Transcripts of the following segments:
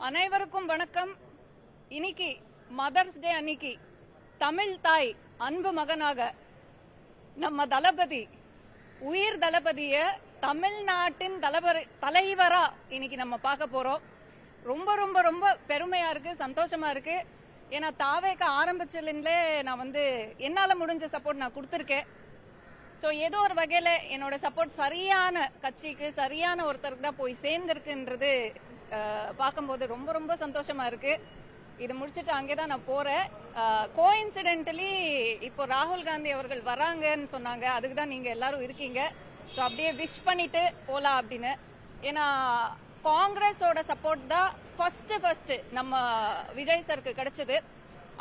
அனைவருக்கும் வணக்கம். இன்னைக்கு மதர்ஸ் டே அன்னைக்கு தமிழ் தாய் அன்பு மகனாக நம்ம தளபதி உயிர் தளபதிய தமிழ்நாட்டின் தலைவரா இன்னைக்கு நம்ம பார்க்க போறோம். ரொம்ப ரொம்ப ரொம்ப பெருமையா இருக்கு, சந்தோஷமா இருக்கு. ஏன்னா தாவேக்க ஆரம்பிச்சதுலேருந்தே நான் என்னால முடிஞ்ச சப்போர்ட் நான் கொடுத்துருக்கேன். ஸோ ஏதோ ஒரு வகையில என்னோட சப்போர்ட் சரியான கட்சிக்கு சரியான ஒருத்தருக்கு தான் போய் சேர்ந்திருக்குன்றது பார்க்கும்போது ரொம்ப ரொம்ப சந்தோஷமா இருக்கு. இது முடிச்சுட்டு அங்கேதான் நான் போறேன். கோஇன்சிடென்டலி இப்போ ராகுல் காந்தி அவர்கள் வராங்கன்னு சொன்னாங்க. அதுக்கு தான் நீங்க எல்லாரும் இருக்கீங்க. ஸோ அப்படியே விஷ் பண்ணிட்டு போலாம் அப்படின்னு. ஏன்னா காங்கிரஸோட சப்போர்ட் தான் ஃபர்ஸ்ட் நம்ம விஜய் சருக்கு கிடைச்சது.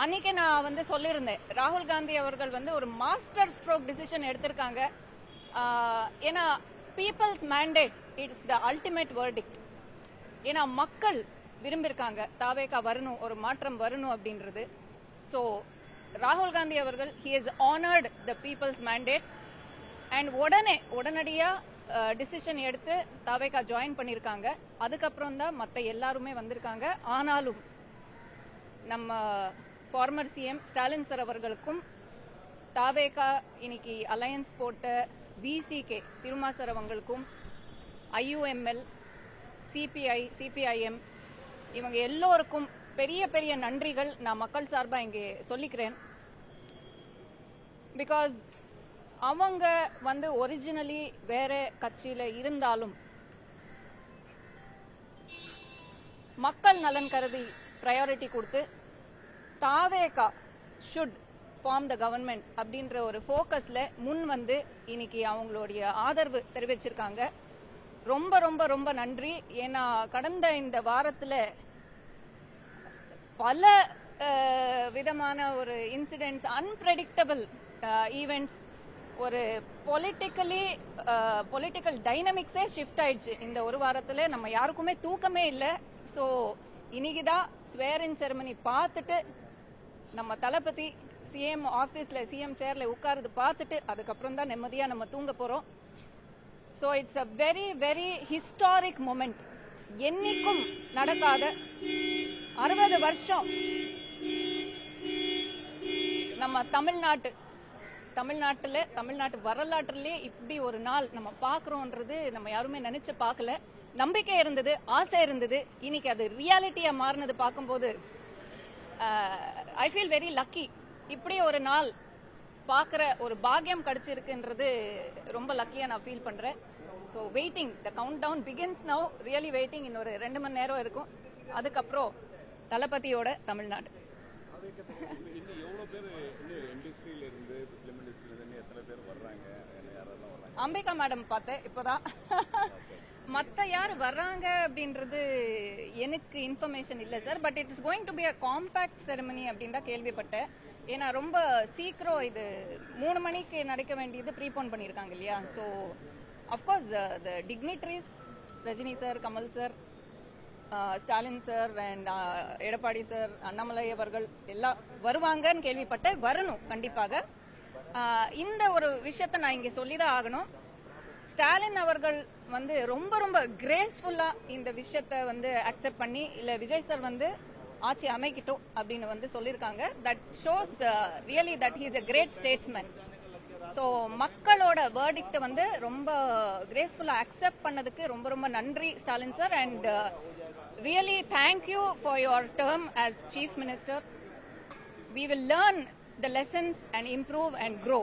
அன்னைக்கு நான் சொல்லியிருந்தேன், ராகுல் காந்தி அவர்கள் ஒரு மாஸ்டர் ஸ்ட்ரோக் டிசிஷன் எடுத்திருக்காங்க. ஏன்னா people's mandate it's the ultimate verdict. ஏன்னா மக்கள் விரும்பியிருக்காங்க தாவேகா வரணும், ஒரு மாற்றம் வரணும் அப்படின்றது. ஸோ ராகுல் காந்தி அவர்கள் he is honoured the people's mandate and உடனடியா டிசிஷன் எடுத்து தாவேகா ஜாயின் பண்ணியிருக்காங்க. அதுக்கப்புறம் தான் மற்ற எல்லாருமே வந்திருக்காங்க. ஆனாலும் நம்ம ஃபார்மர் சிஎம் ஸ்டாலின் சார் அவர்களுக்கும் தாவேகா இன்னைக்கு அலையன்ஸ் போட்ட விசிகே திருமா சார் அவங்களுக்கும் ஐயுஎம்எல் சிபிஐஎம் இவங்க எல்லோருக்கும் பெரிய பெரிய நன்றிகள் நான் மக்கள் சார்பா இங்கே சொல்லிக்கிறேன். பிகாஸ் அவங்க ஒரிஜினலி வேற கட்சியில இருந்தாலும் மக்கள் நலன் கருதி பிரையாரிட்டி கொடுத்து தாவேகா ஷுட் ஃபார்ம் த கவர்மெண்ட் அப்படின்ற ஒரு ஃபோக்கஸ்ல இன்னைக்கு அவங்களுடைய ஆதரவு தெரிவிச்சிருக்காங்க. ரொம்ப ரொம்ப ரொம்ப நன்றி. ஏன்னா கடந்த இந்த வாரத்துல பல விதமான ஒரு இன்சிடென்ட்ஸ், அன்பிரெடிக்டபிள் ஈவெண்ட்ஸ், ஒரு பொலிட்டிக்கல் டைனமிக்ஸே ஷிஃப்ட் ஆயிடுச்சு இந்த ஒரு வாரத்துல. நம்ம யாருக்குமே தூக்கமே இல்லை. ஸோ இன்னைக்குதான் ஸ்வேரிங் செரமனி பார்த்துட்டு நம்ம தளபதி சிஎம் ஆபீஸ்ல சிஎம் சேர்ல உட்கார்ந்து பார்த்துட்டு அதுக்கப்புறம் தான் நிம்மதியா நம்ம தூங்க போறோம். So it's a very very historic moment. என்னைக்கும் நடக்காத 60 வருஷம் நம்ம தமிழ்நாட்டு வரலாற்றிலே இப்படி ஒரு நாள் நம்ம பாக்குறோம்ன்றது நம்ம யாருமே நினைச்சு பார்க்கல. நம்பிக்கை இருந்தது, ஆசை இருந்தது. இன்னைக்கு அது ரியாலிட்டியா மாறினது பார்க்கும்போது ஐ ஃபீல் வெரி லக்கி. இப்படி ஒரு நாள் பார்க்குற ஒரு பாக்கியம் கிடைச்சிருக்குன்றது ரொம்ப லக்கியா நான் ஃபீல் பண்றேன். So waiting, the count down begins now. Really waiting. இன்னொரு 2 மணி நேரம் இருக்கும். அதுக்கப்புறம் தளபதியோட தமிழ்நாடு. அம்பிகா மேடம் பார்த்தேன் இப்போதான். மத்த யார் வர்றாங்க அப்படின்றது எனக்கு இன்ஃபர்மேஷன் இல்லை sir. But it is going to be a compact ceremony அப்படின்னு தான் கேள்விப்பட்டேன். ஏன்னா ரொம்ப சீக்கிரம் இது 3 மணிக்கு நடக்க வேண்டியது ப்ரீபோன் பண்ணியிருக்காங்க இல்லையா. So of course the dignitaries Rajini sir, Kamal sir, Stalin sir and Edappadi sir, Annamalai அவர்கள் எல்லாம் வருவாங்கன்னு கேள்விப்பட்டேன். வரணும் கண்டிப்பாக. இந்த ஒரு விஷயத்த நான் இங்க சொல்லிதான் ஆகணும். ஸ்டாலின் அவர்கள் ரொம்ப ரொம்ப கிரேஸ்ஃபுல்லா இந்த விஷயத்த அக்செப்ட் பண்ணி, இல்ல விஜய் சார் ஆட்சி அமைக்கிட்டோம் அப்படின்னு சொல்லியிருக்காங்க. That shows really that he is a great statesman. So மக்களோட வேர்டிக்ட் ரொம்ப கிரேஸ்ஃபுல்லா அக்செப்ட் பண்ணதுக்கு ரொம்ப ரொம்ப நன்றி Stalin sir. And really thank you for your term as Chief Minister. We will learn the lessons and improve and grow.